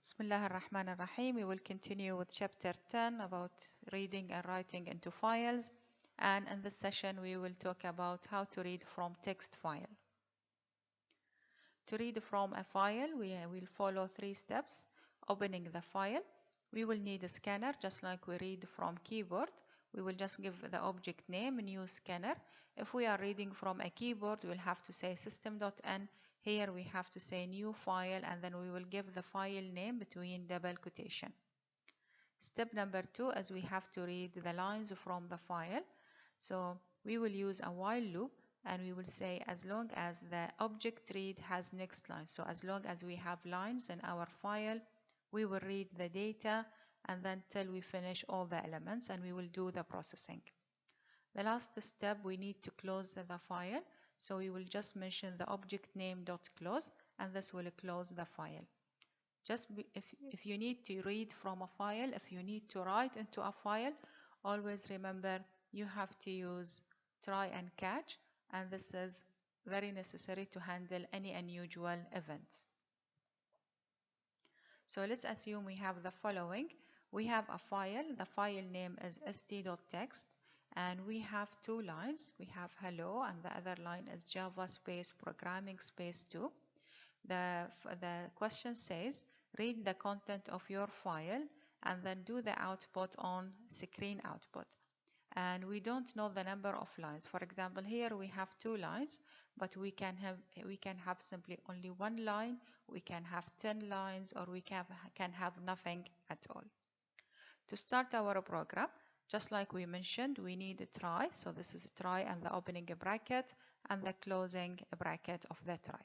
Bismillah ar-Rahman ar-Rahim. We will continue with chapter 10 about reading and writing into files. And in this session, we will talk about how to read from text file. To read from a file, we will follow 3 steps. Opening the file, we will need a scanner, just like we read from keyboard. We will just give the object name, new scanner. If we are reading from a keyboard, we'll have to say system.n. Here we have to say new file, and then we will give the file name between double quotation. Step number 2 is we have to read the lines from the file. So we will use a while loop, and we will say as long as the object read has next line. So as long as we have lines in our file, we will read the data and then till we finish all the elements, and we will do the processing. The last step, we need to close the file. So we will just mention the object name dot close, and this will close the file. If you need to read from a file, if you need to write into a file, always remember you have to use try and catch, and this is very necessary to handle any unusual events. So let's assume we have the following. We have a file. The file name is st.txt, and we have 2 lines. We have hello, and the other line is Java space programming space 2. The question says, read the content of your file and then do the output on screen output. And we don't know the number of lines. For example, here we have 2 lines, but we can have simply only 1 line, we can have 10 lines, or we can have nothing at all. To start our program, just like we mentioned, we need a try. So this is a try and the opening bracket and the closing bracket of the try.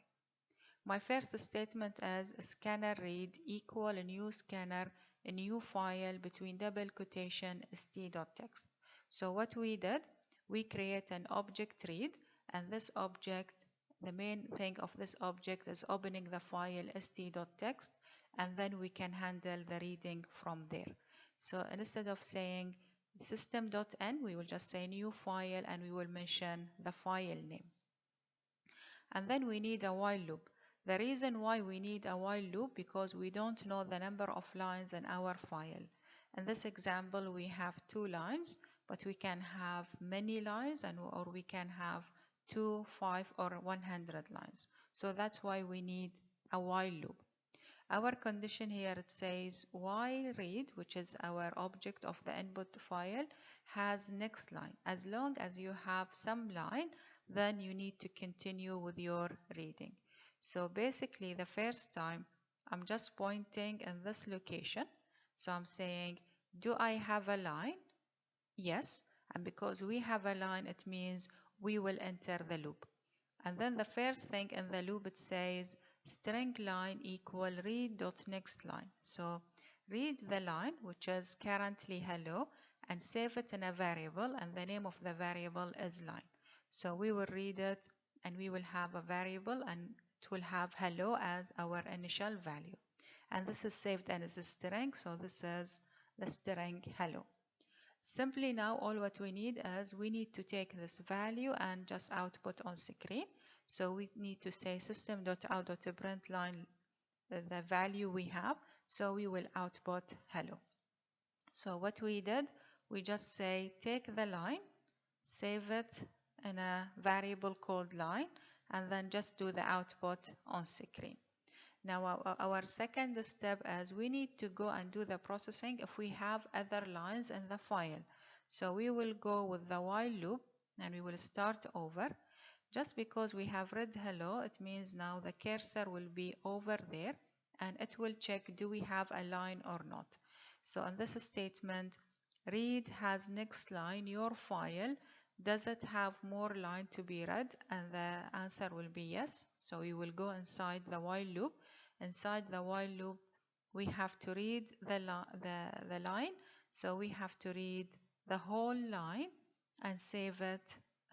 My first statement is scanner read equal a new scanner, a new file between double quotation st.txt. So what we did, we create an object read, and this object, the main thing of this object is opening the file st.txt, and then we can handle the reading from there. So instead of saying system.n, we will just say new file, and we will mention the file name. And then we need a while loop. The reason why we need a while loop, because we don't know the number of lines in our file. In this example, we have 2 lines, but we can have many lines, or we can have 2, 5, or 100 lines. So that's why we need a while loop. Our condition here, it says while read, which is our object of the input file, has next line. As long as you have some line, then you need to continue with your reading. So basically, the first time, I'm just pointing in this location. So I'm saying, do I have a line? Yes. And because we have a line, it means we will enter the loop. And then the first thing in the loop, it says string line equal read.next line. So read the line, which is currently hello, and save it in a variable, and the name of the variable is line. So we will read it, and we will have a variable, and it will have hello as our initial value. And this is saved as a string, so this is the string hello. Simply now, all what we need is we need to take this value and just output on screen. So we need to say system.out.println the value we have. So we will output hello. So what we did, we just say take the line, save it in a variable called line, and then just do the output on screen. Now our second step is we need to go and do the processing if we have other lines in the file. So we will go with the while loop, and we will start over. Just because we have read hello, it means now the cursor will be over there, and it will check do we have a line or not. So in this statement, read has next line your file. Does it have more line to be read? And the answer will be yes. So we will go inside the while loop. Inside the while loop, we have to read the line. So we have to read the whole line and save it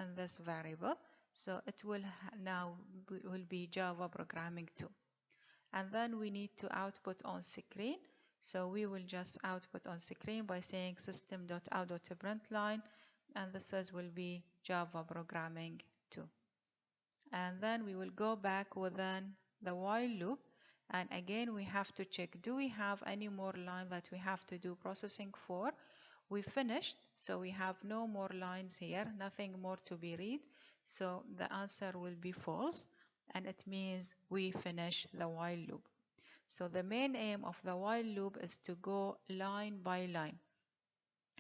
in this variable. So it will now will be Java programming 2. And then we need to output on screen. So we will just output on screen by saying system.out.println, and this will be Java programming 2. And then we will go back within the while loop, And again, we have to check, do we have any more line that we have to do processing for? We finished, so we have no more lines here, nothing more to be read. So the answer will be false, and it means we finish the while loop. So the main aim of the while loop is to go line by line.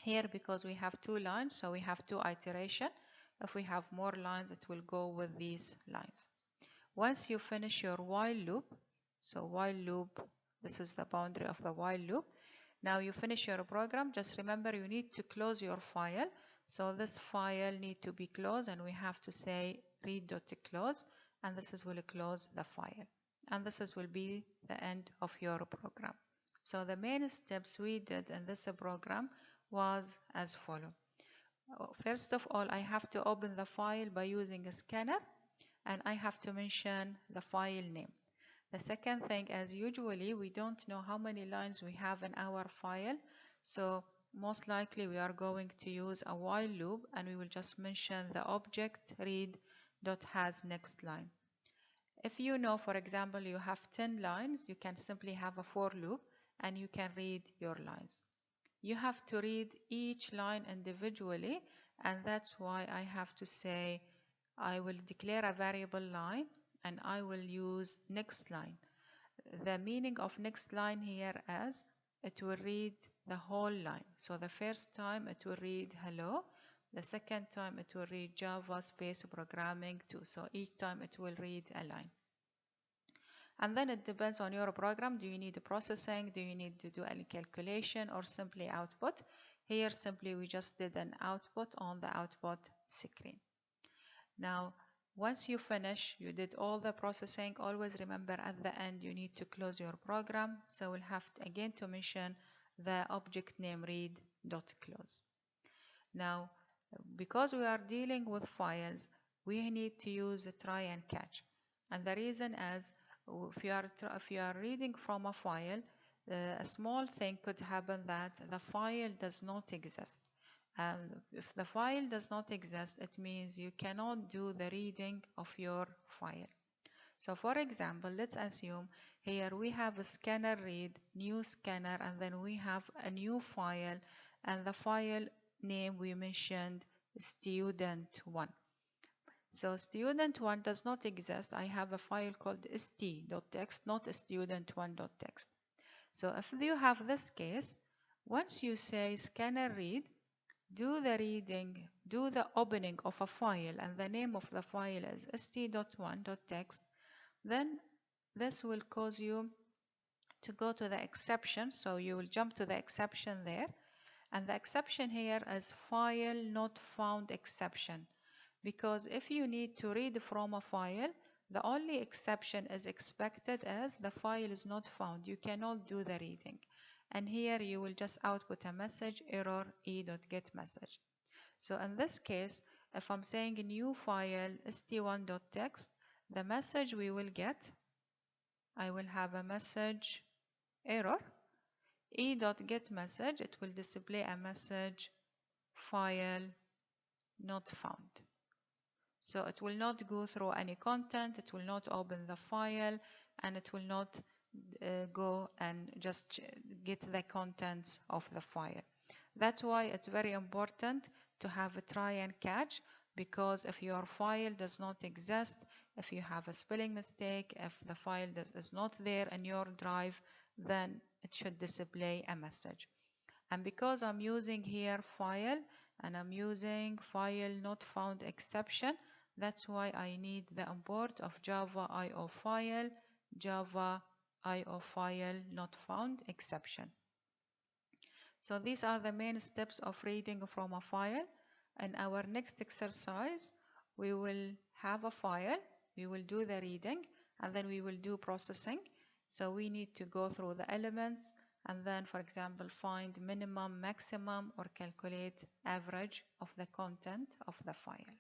Here, because we have two lines, so we have two iteration. If we have more lines, it will go with these lines. Once you finish your while loop, so while loop, this is the boundary of the while loop. Now you finish your program, just remember you need to close your file. So this file need to be closed, and we have to say read.close, and this will close the file. And this will be the end of your program. So the main steps we did in this program was as follow. First of all, I have to open the file by using a scanner, and I have to mention the file name. The second thing, as usually, we don't know how many lines we have in our file, so most likely we are going to use a while loop, and we will just mention the object read.has next line. If you know, for example, you have 10 lines, you can simply have a for loop, and you can read your lines. You have to read each line individually, and that's why I have to say I will declare a variable line, and I will use next line. The meaning of next line here is it will read the whole line. So the first time it will read hello, the second time it will read Java space programming 2. So each time it will read a line. And then it depends on your program. Do you need processing? Do you need to do any calculation, or simply output? Here simply we just did an output on the output screen. Now once you finish, you did all the processing, always remember at the end you need to close your program. So we'll have to, again, to mention the object name read.close. Now because we are dealing with files, we need to use a try and catch. And the reason is, if you are reading from a file, a small thing could happen, that the file does not exist. And if the file does not exist, it means you cannot do the reading of your file. So for example, let's assume here we have a scanner read, new scanner, and then we have a new file, and the file name we mentioned student1. So student1 does not exist. I have a file called st.txt, not student1.txt. So if you have this case, once you say scanner read, do the reading, do the opening of a file, and the name of the file is st.1.txt, then this will cause you to go to the exception. So you will jump to the exception there, and the exception here is file not found exception, because if you need to read from a file, the only exception is expected as the file is not found. You cannot do the reading. And here you will just output a message, error e.getMessage. So in this case, if I'm saying a new file st1.txt, the message we will get, I will have a message error e.getMessage. It will display a message file not found. So it will not go through any content, it will not open the file, and it will not go and just get the contents of the file. That's why it's very important to have a try and catch, because if your file does not exist, if you have a spelling mistake, if the file is not there in your drive, then it should display a message. And because I'm using here file, and I'm using file not found exception, that's why I need the import of Java IO file, Java IO file not found exception. So these are the main steps of reading from a file. In our next exercise, we will have a file, we will do the reading, and then we will do processing. So we need to go through the elements, and then, for example, find minimum, maximum, or calculate average of the content of the file.